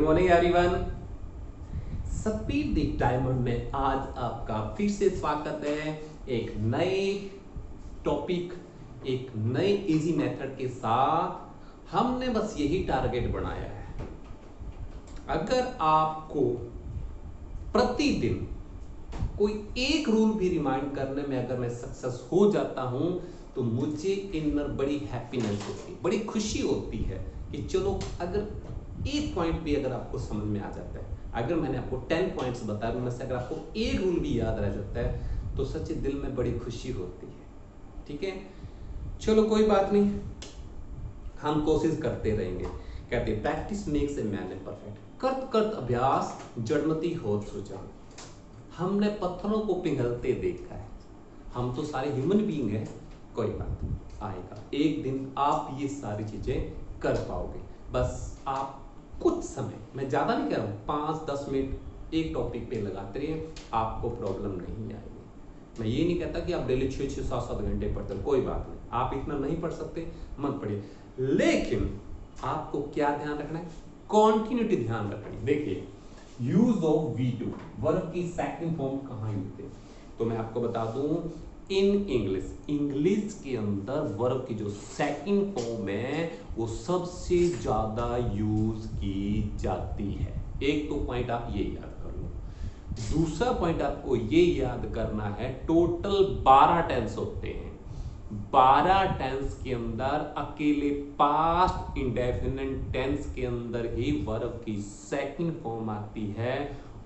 Morning everyone. Speed the diamond में आज आपका फिर से स्वागत है एक नए टॉपिक, एक नए इजी मेथड के साथ। हमने बस यही टारगेट बनाया है, अगर आपको प्रतिदिन कोई एक रूल भी रिमाइंड करने में अगर मैं सक्सेस हो जाता हूं तो मुझे इनर बड़ी हैप्पीनेस होती है, बड़ी खुशी होती है कि चलो अगर एक पॉइंट भी अगर आपको समझ में आ जाता है, अगर मैंने आपको 10 पॉइंट्स बताया उनमें से अगर आपको एक रूल भी याद रह जाता है तो सच्चे दिल में बड़ी खुशी होती है। ठीक है, चलो कोई बात नहीं, हम कोशिश करते रहेंगे। कहते practice makes a man a perfect, करत करत अभ्यास जड़मति होत सुजान। हमने पत्थरों को पिघलते देखा है, हम तो सारे ह्यूमन बीइंग हैं। कोई बात नहीं, आएगा एक दिन आप ये सारी चीजें कर पाओगे। बस आप कुछ समय, मैं ज्यादा नहीं कह रहा हूँ, 5-10 मिनट एक टॉपिक पे लगाते रहिए, आपको प्रॉब्लम नहीं आएगी। मैं ये नहीं कहता कि आप डेली 6-6, 7-7 घंटे पढ़ते हो, कोई बात नहीं, आप इतना नहीं पढ़ सकते मत पढ़िए, लेकिन आपको क्या ध्यान रखना है, कॉन्टिन्यूटी ध्यान रखनी है। देखिए use of V two, verb की सेकंड फॉर्म कहाँ यूज है, तो मैं आपको बता दूं इन इंग्लिश, इंग्लिश के अंदर वर्ब की जो सेकंड फॉर्म है वो सबसे ज्यादा यूज की जाती है। एक तो पॉइंट आप ये याद कर लो। दूसरा पॉइंट आपको ये याद करना है, टोटल 12 टेंस होते हैं। 12 टेंस के अंदर अकेले पास्ट इंडेफिनिट टेंस के अंदर ही वर्ब की सेकंड फॉर्म आती है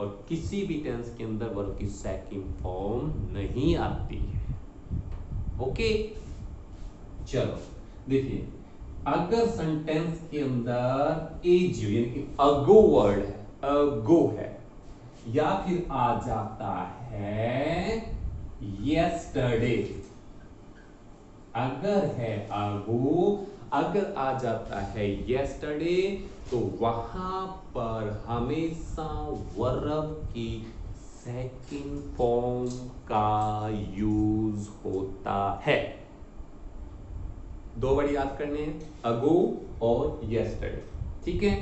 और किसी भी टेंस के अंदर वर्ब की सेकंड फॉर्म नहीं आती है। ओके, चलो देखिए, अगर सेंटेंस के अंदर एज यानी कि अगो वर्ड है, अगो है, या फिर आ जाता है यस्टरडे, अगर है अगो, अगर आ जाता है यस्टरडे तो वहां पर हमेशा वर्ब की सेकंड फॉर्म का यूज होता है। दो वर्ड याद करने हैं, अगो और यस्टरडे। ठीक है,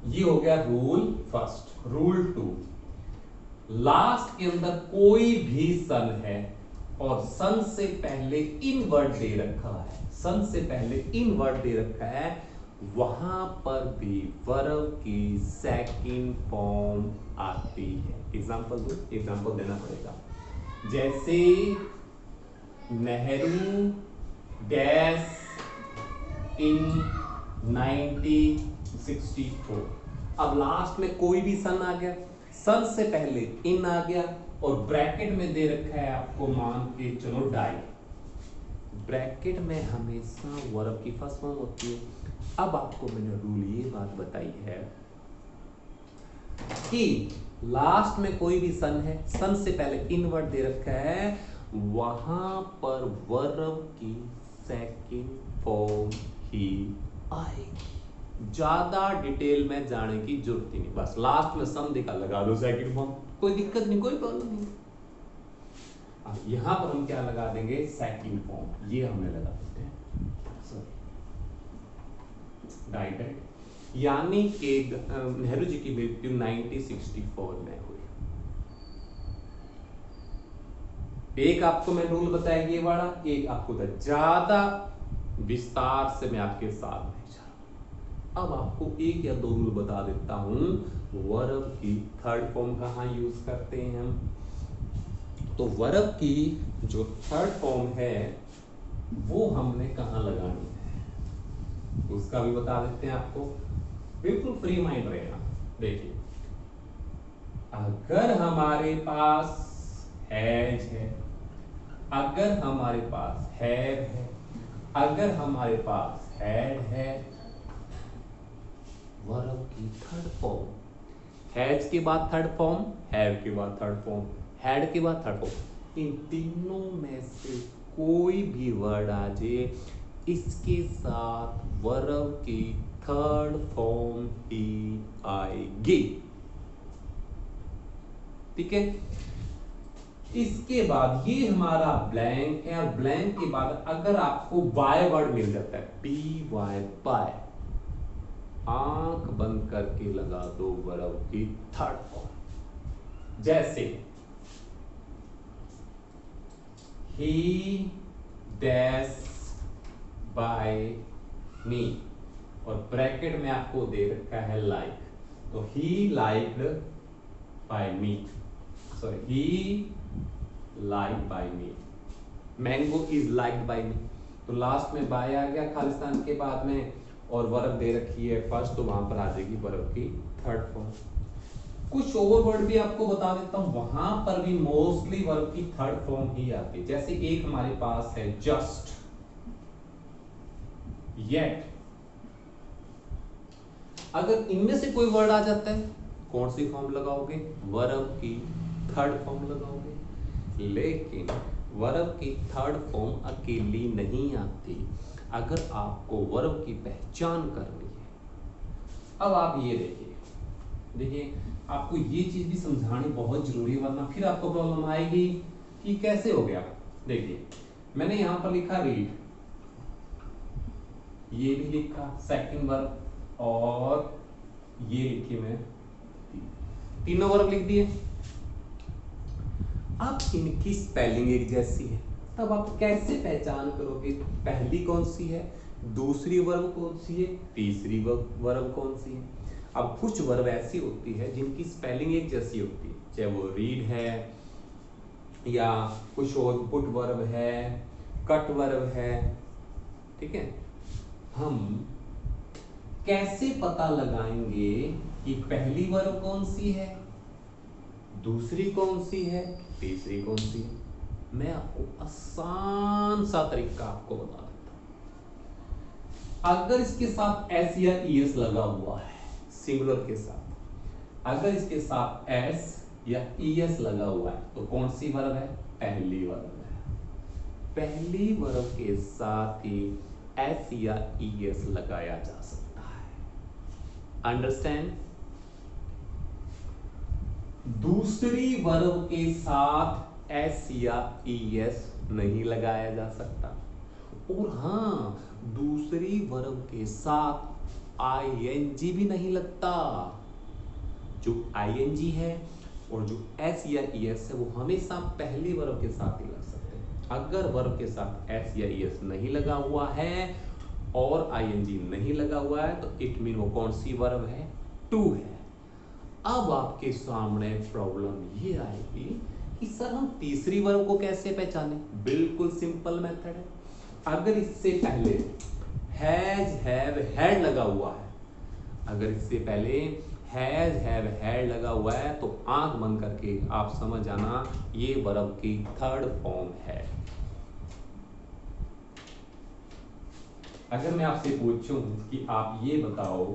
ये हो गया रूल फर्स्ट। रूल 2, लास्ट के अंदर कोई भी सन है और सन से पहले इन वर्ड दे रखा है, सन से पहले इन वर्ड दे रखा है, वहां पर भी वर्ब की सेकंड फॉर्म आती है। एग्जांपल दो, एग्जांपल देना पड़ेगा। जैसे नेहरू डैश इन 1964, अब लास्ट में कोई भी सन आ गया, सन से पहले इन आ गया और ब्रैकेट में दे रखा है आपको, मान के चलो डाई। ब्रैकेट में हमेशा वर्ब की फर्स्ट फॉर्म होती है। अब आपको मैंने रूल ये बात बताई है कि लास्ट में कोई भी सन है, सन से पहले इन वर्ड दे रखा है, वहां पर वर्ब की सेकंड फॉर्म ही आएगी। ज्यादा डिटेल में जाने की जरूरत ही नहीं, बस लास्ट में सन दिखा लगा दो सेकंड फॉर्म, कोई दिक्कत नहीं, कोई प्रॉब्लम नहीं। अब यहां पर हम क्या लगा देंगे, सेकंड फॉर्म, ये हमने लगा देते हैं डाइट, यानी कि नेहरू जी की मृत्यु 1964 में हुई। एक आपको मैं रूल बताया ये वाला, एक आपको था, ज्यादा विस्तार से मैं आपके साथ नहीं जा रहा। अब आपको एक या दो रूल बता देता हूं, वर्ब की थर्ड फॉर्म कहां यूज करते हैं हम। तो वर्ब की जो थर्ड फॉर्म है वो हमने कहां लगानी है, उसका भी बता देते हैं आपको, बिल्कुल फ्री माइंड रहेगा। देखिए, अगर हमारे पास हैज है, अगर हमारे पास हैव है, अगर हमारे पास हैड है, वर्ब की थर्ड फॉर्म, हैज के बाद थर्ड फॉर्म, हैव के बाद थर्ड फॉर्म, हैड के बाद थर्ड फॉर्म, इन तीनों में से कोई भी वर्ड आ जाए, इसके साथ वर्ब की थर्ड फॉर्म ही आएगी। ठीक है, इसके बाद ये हमारा ब्लैंक है और ब्लैंक के बाद अगर आपको बाय वर्ड मिल जाता है, बी वाई बाय, आंख बंद करके लगा दो वर्ब की थर्ड फॉर्म। जैसे ही डैश बाय मी, और ब्रैकेट में आपको दे रखा है लाइक, तो he liked by me, sorry he like by me, mango is liked by me. तो लास्ट में बाय आ गया खालिस्तान के बाद में, और वर्ब दे रखी है फर्स्ट, तो वहां पर आ जाएगी वर्ब की थर्ड फॉर्म। कुछ और वर्ड भी आपको बता देता हूं, वहां पर भी मोस्टली वर्ब की थर्ड फॉर्म ही आती है। जैसे एक हमारे पास है जस्ट, येट। अगर इनमें से कोई वर्ड आ जाता है, कौन सी फॉर्म लगाओगे? वर्ब की थर्ड फॉर्म लगाओगे। लेकिन वर्ब की थर्ड फॉर्म अकेली नहीं आती, अगर आपको वर्ब की पहचान करनी है। अब आप ये देखिए आपको ये चीज भी समझानी बहुत जरूरी है, वरना फिर आपको प्रॉब्लम आएगी कि कैसे हो गया। देखिए मैंने यहां पर लिखा रीड, ये भी लिखा सेकंड वर्ब, और ये लिखी मैं तीनों वर्ब लिख दिए। अब इनकी स्पेलिंग एक जैसी है, तब आप कैसे पहचान करोगे पहली कौन सी है, दूसरी वर्ब कौन सी है, तीसरी वर्ब कौन सी है? अब कुछ वर्ब ऐसी होती है जिनकी स्पेलिंग एक जैसी होती है, चाहे वो रीड है या कुछ और पुट वर्ब है, कट वर्ब है, ठीक है। हम कैसे पता लगाएंगे कि पहली वर्ब कौन सी है, दूसरी कौन सी है, तीसरी कौन सी है? मैं आपको आसान सा तरीका आपको बता देता हूं। अगर इसके साथ एस या ईएस लगा हुआ है, सिंगुलर के साथ, अगर इसके साथ एस या ईएस लगा हुआ है, तो कौन सी वर्ब है? पहली वर्ब है। पहली वर्ब के साथ ही एस या ईएस लगाया जा सकता है। अंडरस्टैंड? दूसरी वर्ब के साथ एस या ईएस नहीं लगाया जा सकता, और हां दूसरी वर्ब के साथ आईएनजी भी नहीं लगता। जो आईएनजी है और जो एस या ईएस है वो हमेशा पहली वर्ब के साथ ही लग सकते हैं। अगर वर्ब के साथ एस या ईएस नहीं लगा हुआ है और आईएनजी नहीं लगा हुआ है, तो इट मीन वो कौन सी वर्ब है? टू है। अब आपके सामने प्रॉब्लम ये आएगी कि सर हम तीसरी वर्ब को कैसे पहचाने? बिल्कुल सिंपल मेथड है। अगर इससे पहले हैज हैव हैड लगा हुआ है, अगर इससे पहले हैज हैव हैड लगा हुआ है, तो आंख बंद करके आप समझ जाना ये वर्ब की थर्ड फॉर्म है। अगर मैं आपसे पूछूं कि आप ये बताओ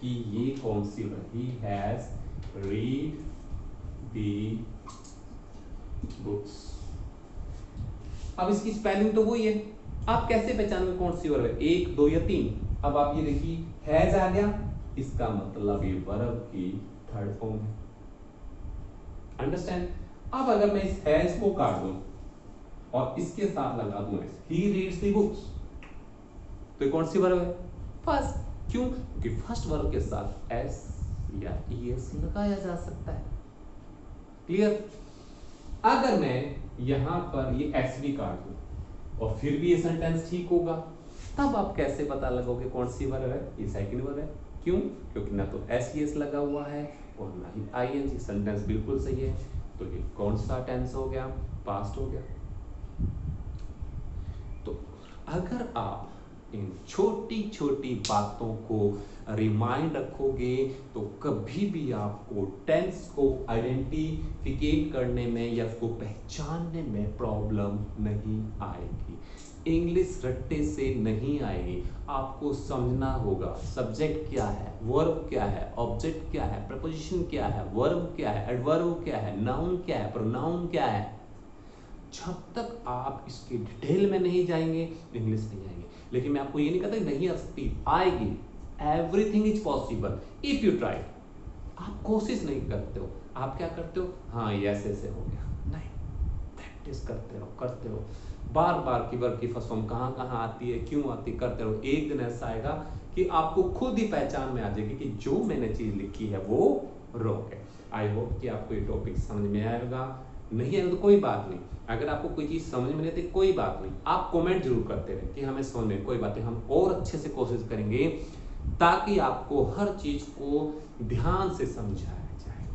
कि ये कौन सी verb? He has read the books. अब इसकी स्पेलिंग तो वही है, आप कैसे पहचानोगे कौन सी वर्ब है? एक, दो या तीन? अब आप ये देखिए हैज आ गया, इसका मतलब ये वर्ब की थर्ड फॉर्म है। अंडरस्टैंड? अब अगर मैं इस हैज को काट दूं और इसके साथ लगा दूं ही रीड्स दी बुक्स, तो ये कौन सी वर्ब है? फर्स्ट। क्यों? क्योंकि फर्स्ट वर्ब के साथ एस या ईएस लगाया जा सकता है। क्लियर? अगर मैं यहां पर ये एस भी काट दूं और फिर भी ये सेंटेंस ठीक होगा, तब आप कैसे पता लगाओगे कौन सी वर्ब है? ये सेकंड वर्ब है। क्यों? क्योंकि ना तो एस ईएस लगा हुआ है और ना ही आईएनजी। सेंटेंस बिल्कुल सही है, तो ये कौन सा टेंस हो गया? पास्ट हो गया। तो अगर आप इन छोटी छोटी बातों को रिमाइंड रखोगे, तो कभी भी आपको टेंस को आइडेंटिफिकेट करने में या उसको पहचानने में प्रॉब्लम नहीं आएगी। इंग्लिश रट्टे से नहीं आएगी। आपको समझना होगा सब्जेक्ट क्या है, वर्ब क्या है, ऑब्जेक्ट क्या है, प्रपोजिशन क्या है, वर्ब क्या है, एडवर्ब क्या है, नाउन क्या है, प्रोनाउन क्या है। जब तक आप इसके डिटेल में नहीं जाएंगे, इंग्लिश नहीं आएगी। लेकिन मैं आपको ये नहीं कहता नहीं आ सकती, आएगी। Everything is possible if you try. आप कोशिश नहीं करते हो, आप क्या करते हो? हाँ ये ऐसे हो गया, नहीं, प्रैक्टिस करते रहो। बार बार की वर्ब की फर्स्ट फॉर्म कहाँ आती है, क्यों आती है, करते रहो। एक दिन ऐसा आएगा कि आपको खुद ही पहचान में आ जाएगी कि जो मैंने चीज लिखी है वो रॉन्ग है। आई होप कि आपको ये टॉपिक समझ में आएगा। नहीं आएगा तो कोई बात नहीं, अगर आपको कोई चीज समझ में नहीं आती कोई बात नहीं, आप कमेंट जरूर करते रहे कि हमें समझ में, कोई बात नहीं, हम और अच्छे से कोशिश करेंगे ताकि आपको हर चीज को ध्यान से समझाया जाए।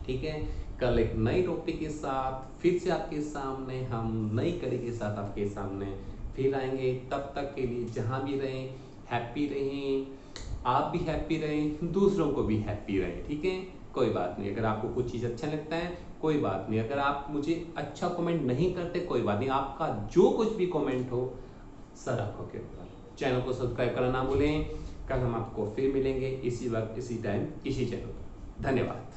ठीक है, कल एक नई टॉपिक के साथ फिर से आपके सामने, हम नई कड़ी के साथ आपके सामने फिर आएंगे। तब तक के लिए जहां भी रहें हैप्पी रहें, आप भी हैप्पी रहें, दूसरों को भी हैप्पी रहें। ठीक है, कोई बात नहीं, अगर आपको कुछ चीज़ अच्छा लगता है कोई बात नहीं, अगर आप मुझे अच्छा कमेंट नहीं करते कोई बात नहीं, आपका जो कुछ भी कमेंट हो सर आंखों के ऊपर। चैनल को सब्सक्राइब करना ना भूलें। कल हम आपको फिर मिलेंगे इसी वक्त इसी टाइम इसी चैनल पर। धन्यवाद।